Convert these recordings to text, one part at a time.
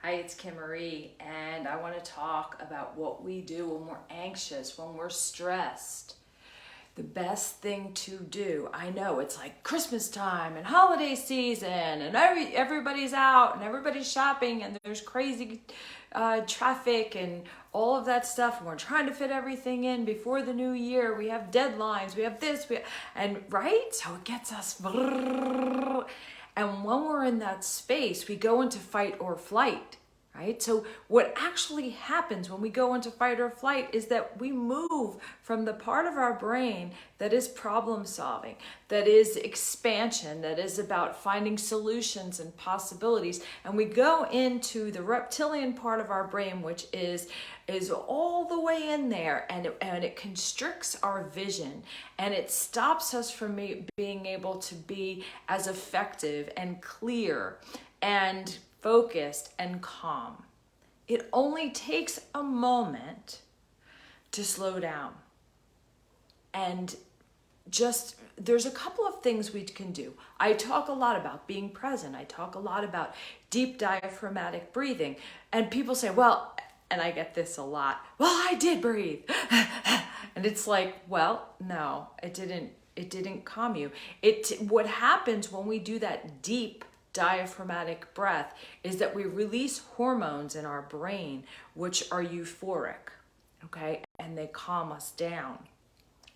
Hi, it's Kim Marie, and I want to talk about what we do when we're anxious, when we're stressed. The best thing to do, I know it's like Christmas time and holiday season, and everybody's out and everybody's shopping, and there's crazy traffic and all of that stuff, and we're trying to fit everything in before the new year. We have deadlines, we have this, and right? So it gets us. And when we're in that space, we go into fight or flight, right? So what actually happens when we go into fight or flight is that we move from the part of our brain that is problem solving, that is expansion, that is about finding solutions and possibilities, and we go into the reptilian part of our brain, which is all the way in there, and it constricts our vision, and it stops us from being able to be as effective and clear and focused and calm. It only takes a moment to slow down. And there's a couple of things we can do. I talk a lot about being present. I talk a lot about deep diaphragmatic breathing. And people say, well, and I get this a lot, well, I did breathe. And it's like, well, no, it didn't calm you. What happens when we do that deep diaphragmatic breath is that we release hormones in our brain which are euphoric, okay, and they calm us down.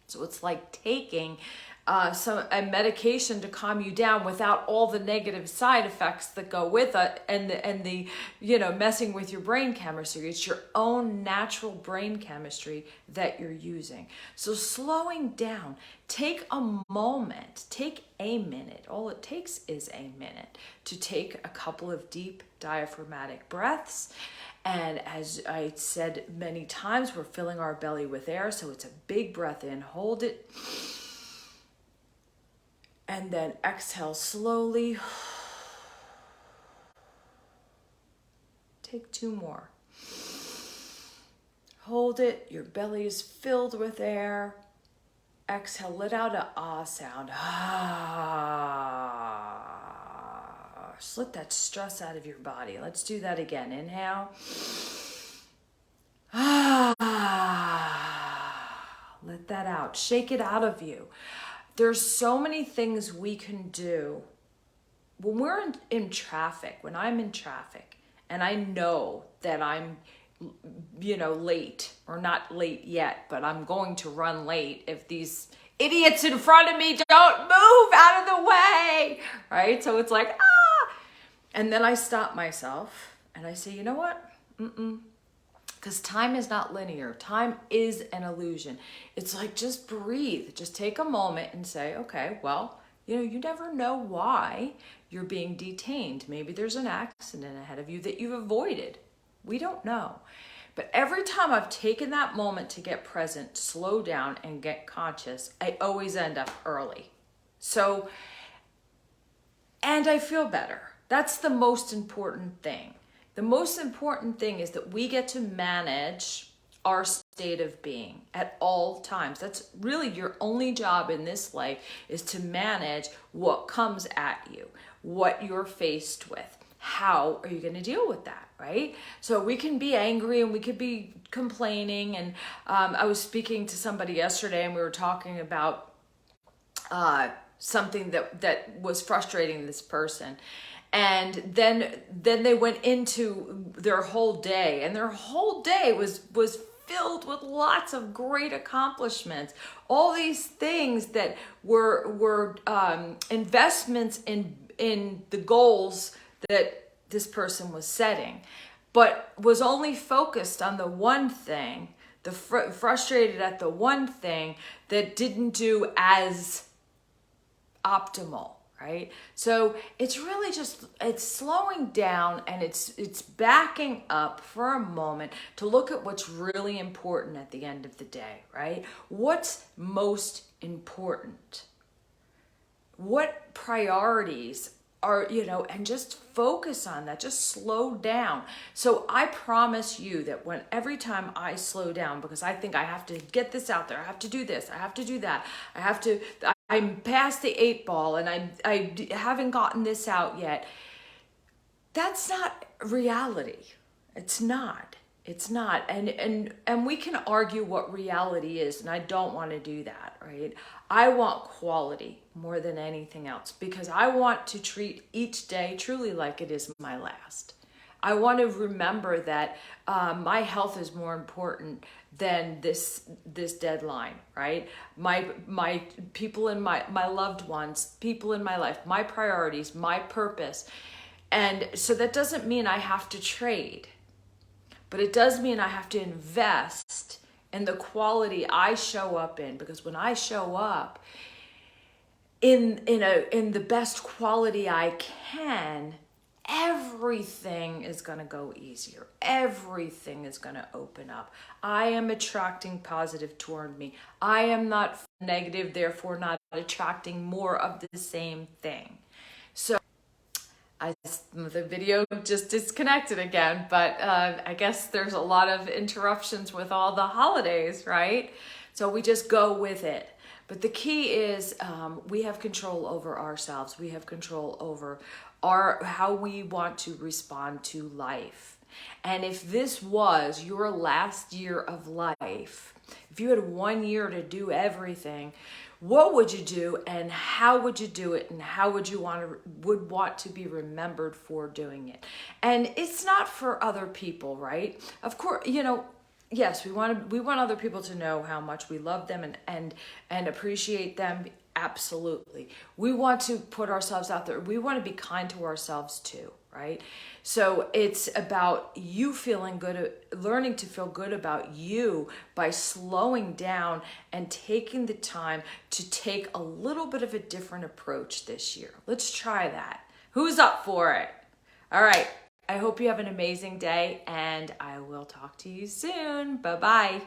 So it's like taking a medication to calm you down without all the negative side effects that go with it, and the messing with your brain chemistry. It's your own natural brain chemistry that you're using. So slowing down, take a moment, take a minute. All it takes is a minute to take a couple of deep diaphragmatic breaths. And as I said many times, we're filling our belly with air. So it's a big breath in, hold it. And then exhale slowly. Take two more. Hold it, your belly is filled with air. Exhale, let out a ah sound. Ah. Just let that stress out of your body. Let's do that again. Inhale. Ah. Let that out. Shake it out of you. There's so many things we can do when we're in traffic, when I'm in traffic, and I know that I'm late, or not late yet, but I'm going to run late if these idiots in front of me don't move out of the way, right? So it's like, ah, and then I stop myself and I say, you know what? Because time is not linear. Time is an illusion. It's like, just breathe. Just take a moment and say, okay, well, you never know why you're being detained. Maybe there's an accident ahead of you that you've avoided. We don't know. But every time I've taken that moment to get present, slow down, and get conscious, I always end up early. So, and I feel better. That's the most important thing. The most important thing is that we get to manage our state of being at all times. That's really your only job in this life, is to manage what comes at you, what you're faced with. How are you going to deal with that, right? So we can be angry and we could be complaining. And I was speaking to somebody yesterday, and we were talking about something that was frustrating this person. And then they went into their whole day, and their whole day was filled with lots of great accomplishments. All these things that were investments in the goals that this person was setting, but was only focused on the one thing, frustrated at the one thing that didn't do as optimal. Right? So it's really it's slowing down, and it's backing up for a moment to look at what's really important at the end of the day, right? What's most important? What priorities are, and just focus on that. Just slow down. So I promise you that every time I slow down, because I think I have to get this out there, I have to do this, I have to do that, I'm past the 8 ball, and I haven't gotten this out yet. That's not reality. It's not. It's not. And we can argue what reality is, and I don't want to do that, right? I want quality more than anything else because I want to treat each day truly like it is my last. I want to remember that my health is more important than this deadline, right? My people in my loved ones, people in my life, my priorities, my purpose. And so that doesn't mean I have to trade, but it does mean I have to invest in the quality I show up in, because when I show up in the best quality I can, everything is going to go easier. Everything is going to open up. I am attracting positive toward me. I am not negative, therefore not attracting more of the same thing. So the video just disconnected again, but I guess there's a lot of interruptions with all the holidays, right? So we just go with it. But the key is we have control over ourselves. We have control over how we want to respond to life. And if this was your last year of life, if you had 1 year to do everything, what would you do and how would you do it and how would you want to be remembered for doing it? And it's not for other people, right? Of course, yes, we want other people to know how much we love them and appreciate them. Absolutely. We want to put ourselves out there. We want to be kind to ourselves too, right? So it's about you feeling good, learning to feel good about you by slowing down and taking the time to take a little bit of a different approach this year. Let's try that. Who's up for it? All right. I hope you have an amazing day, and I will talk to you soon. Bye-bye.